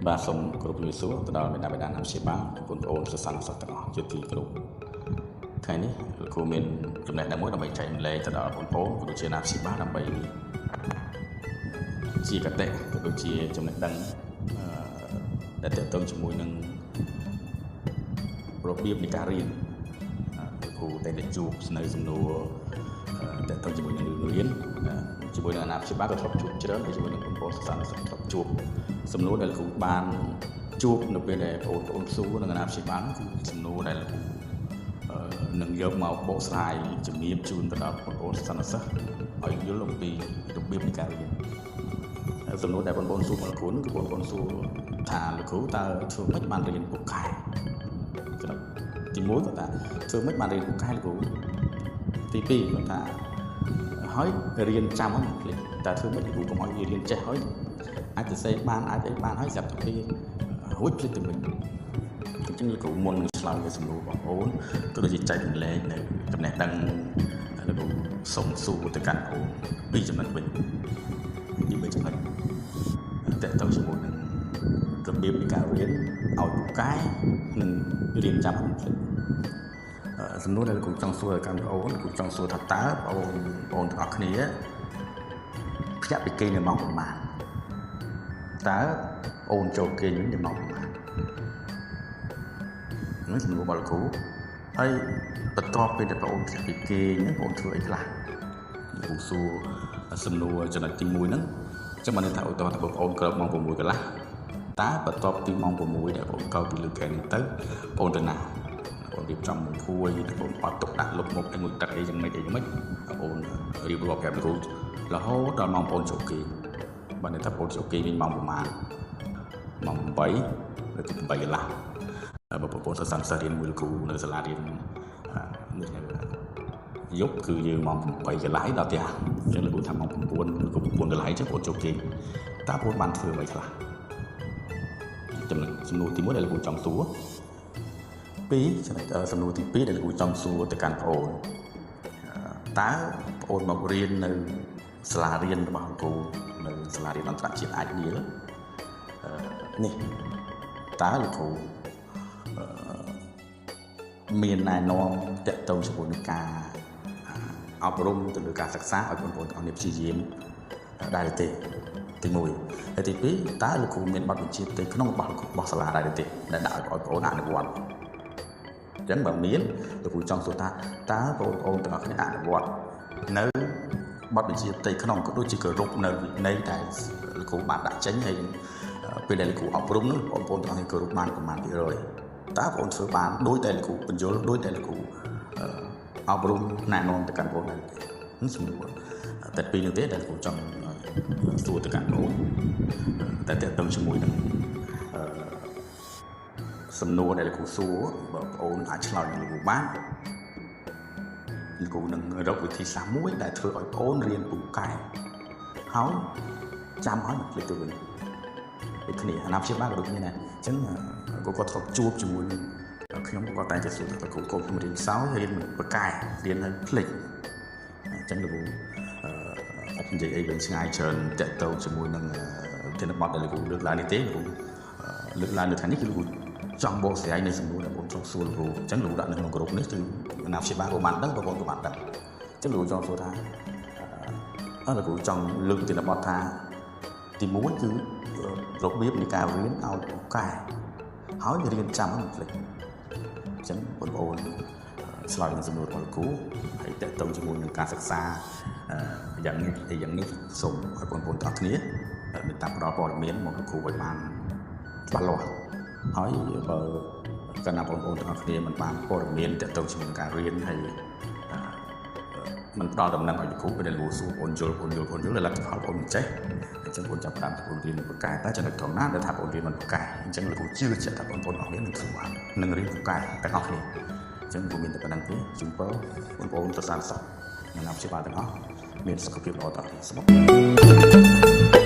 បាទសូមគោរពជំរាបសួរទៅដល់មេដាបេដាណាំជាបាំងបងប្អូនសិស្សនិស្សិតទាំងអស់ជាទីគោរពថ្ងៃនេះគ្រូមានចំណេះដឹងមួយដើម្បីចែកម្លែកទៅដល់បងប្អូនក៏ដូចជាណាំជាបាំងដើម្បីជាកតេក៏ដូចជាចំណេះដឹងដែលទាក់ទងជាមួយនឹងរបៀបនៃការរៀនគ្រូតែជួបស្នៅសំណួរទាក់ទងជាមួយនឹងរឿងរៀនជាមួយនឹងអាណាព្យាបាលក៏ធ្លាប់ជួបច្រើនហើយជាមួយនឹងបងប្អូនសិស្សនិស្សិតធ្លាប់ជួបសំណួរដែលគ្រូបានជួបនៅពេលដែលបងប្អូនសួរនឹងអាណាព្យាបាលគឺសំណួរដែលនឹងយកមកបកស្រាយជំរាបជូនទៅដល់បងប្អូនសិស្សនិស្សិតឲ្យយល់អំពីរបៀបនៃការរៀនសំណួរដែលបងប្អូនសួរមកគ្រូនោះគឺបងប្អូនសួរថាលោកគ្រូតើធ្វើម៉េចបានរៀនពូកែទី1គាត់ថាធ្វើម៉េចបានរៀនពូកែលោកគ្រូទី2គាត់ថាហើយរៀនចាំហ្នឹងភ្លេចតែធ្វើម៉េចគ្រូកុំឲ្យរៀនចេះហើយអាចទៅសេបានអាចអីបានហើយស្រាប់តែពេលរួចភ្លេចទៅវិញអញ្ចឹងលោកគ្រូមុននឹងឆ្លើយសំណួរបងប្អូនក៏ដូចជាចែកម្លែកនៅចំណេះដឹងលោកគ្រូសូមសួរទៅកាន់បងប្អូនពីចំណុចវិញទី3ចំណុចតើតើជាមួយនឹងរបៀបនៃការរៀនឲ្យពូកែនិងរៀនចាំភ្លេចសំណួរដែលលោកគ្រូចង់សួរដល់បងប្អូនលោកគ្រូចង់សួរថាតើបងប្អូនទាំងអស់គ្នាភ្ញាក់ពីគេងនៅម៉ោងប៉ុន្មានតើអូនចូលគេងនៅម៉ោងប៉ុន្មាននេះសំណួររបស់លោកគ្រូហើយបន្ទាប់ពីដែលបងអូនភ្ញាក់ពីគេងហ្នឹងបងអូនធ្វើអីខ្លះលោកគ្រូសួរសំណួរចំណុចទី1ហ្នឹងចឹងបានថាឧទាហរណ៍ថាបងប្អូនក្រោកម៉ោង6កន្លះតើបន្ទាប់ពីម៉ោង6ដែលបងប្អូនក្រោកពីលើកែនេះទៅបងប្អូនទៅណាបងរៀបចំមុខគួយបងអត់ទុកដាក់លុបមុខឲ្យងុយទឹកអីយ៉ាងម៉េចបងប្អូនរៀបរាប់ប្រាប់លោកគ្រូរហូតដល់ម៉ោងបងប្អូនចូលគេបានថាបងប្អូនចូលគេវិញម៉ោងប្រហែលម៉ោង8ឬ8កន្លះបងប្អូនសិស្សនិស្សិតរៀនមួយលោកគ្រូនៅសាលារៀនយប់គឺយើងម៉ោង8កន្លះដល់ផ្ទះអញ្ចឹងលោកគ្រូថាម៉ោង9លោកគ្រូ9កន្លះអញ្ចឹងបងប្អូនចូលគេតើបងប្អូនបានធ្វើអ្វីខ្លះចំណុចសំណួរទី1ដែលលោកគ្រូចង់សួរសំណួរទី2ដែលលោកគ្រូចង់សួរទៅកាន់បងប្អូនតើបងប្អូនមករៀននៅសាលារៀនរបស់លោកគ្រូនៅសាលារៀនអន្តរជាតិអាចឌីលនេះតើលោកគ្រូមានណែនាំតាក់ទងជាមួយនឹងការអប់រំទៅលើការសិក្សាឲ្យបងប្អូនទាំងអស់គ្នាព្យាយាមដែរទេទី1ហើយទី2តើលោកគ្រូមានបទបញ្ជាផ្ទៃក្នុងរបស់សាលាដែរទេដែលដាក់ឲ្យបងប្អូនអនុវត្តអញ្ចឹងបើមានលោកគ្រូចង់សួរថាតើបងប្អូនទាំងអស់គ្នាអនុវត្តនៅបទបញ្ជាផ្ទៃក្នុងក៏ដូចជាគោរពនៅវិន័យដែលលោកគ្រូបានដាក់ចេញហើយពេលដែលលោកគ្រូអប់រំនោះបងប្អូនទាំងអស់គ្នាគោរពបានប្រមាណ%តើបងប្អូនធ្វើបានដោយតែលោកគ្រូបញ្យល់ដោយតែលោកគ្រូអប់រំណែនាំទៅកាន់បងប្អូននេះសំណួរតែពីនេះទេដែលលោកគ្រូចង់សួរទៅកាន់បងប្អូនតែតើទៅជាមួយនឹងសំណួរដែលលោកគ្រូសួរបងប្អូនអាចឆ្លើយនឹងលោកគ្រូបានលោកគ្រូនឹងរកវិធីសាស្ត្រមួយដែលធ្វើឲ្យបងប្អូនរៀនពូកែហើយចាំឲ្យមិនភ្លេចទៅវិញដូចគ្នាអាណាព្យាបាលក៏ដូចគ្នាដែរអញ្ចឹងគាត់ធ្លាប់ជួបជាមួយនឹងខ្ញុំក៏តែតែសួរថាគ្រូកូនខ្ញុំរៀនសោយរៀនមិនពូកែរៀនឲ្យភ្លេចអញ្ចឹងលោកគ្រូអត់និយាយអីវិញឆ្ងាយច្រើនតាក់ទងជាមួយនឹងវិធានបទដែលលោកគ្រូលើកឡើងនេះទេលោកគ្រូលើកឡើងនៅថ្ងៃនេះគឺលោកគ្រូចង់បកស្រាយនៅសំណួរដែលបងចង់សួរលោកគ្រូអញ្ចឹងលោកដាក់នៅក្នុងក្រុមនេះគឺអាណាព្យាបាលក៏បានដឹងបងប្អូនក៏បានដឹងអញ្ចឹងលោកចង់សួរថាលោកគ្រូចង់លើកវិធានបទថាទី1គឺរបៀបនៃការរៀនឲ្យពូកែហើយរៀនចាំមិនភ្លេចអញ្ចឹងបងប្អូនឆ្លើយនឹងសំណួររបស់លោកគ្រូហើយតេតងជាមួយនឹងការសិក្សាយ៉ាងនេះសូមឲ្យបងប្អូនទាំងគ្នាមេត្តាផ្ដល់ព័ត៌មានមកលោកគ្រូឲ្យបានច្បាស់លាស់ហើយបើកាលណាបងប្អូនទាំងអស់គ្នាមិនបានព័ត៌មានទាក់ទងជាមួយនឹងការរៀនហើយមិនផ្ដល់ដំណឹងឲ្យលោកគ្រូពេលដែលលោកសួរបងយល់ដែលលទ្ធផលបងមិនចេះអញ្ចឹងបងចាប់ផ្ដើមបងរៀនពូកែតែចំណុចត្រង់ណាដែលថាបងរៀនមិនពូកែអញ្ចឹងលោកគ្រូជឿជាក់ថាបងប្អូនអស់គ្នានឹងធ្វើបាននឹងរៀនពូកែទាំងអស់គ្នាអញ្ចឹងខ្ញុំមានតែប៉ុណ្្នឹងទេជូនពរបងប្អូនទៅសានសក់និងអាព្យាបាលទាំងអស់មានសុខភាពល្អតទៅស្ប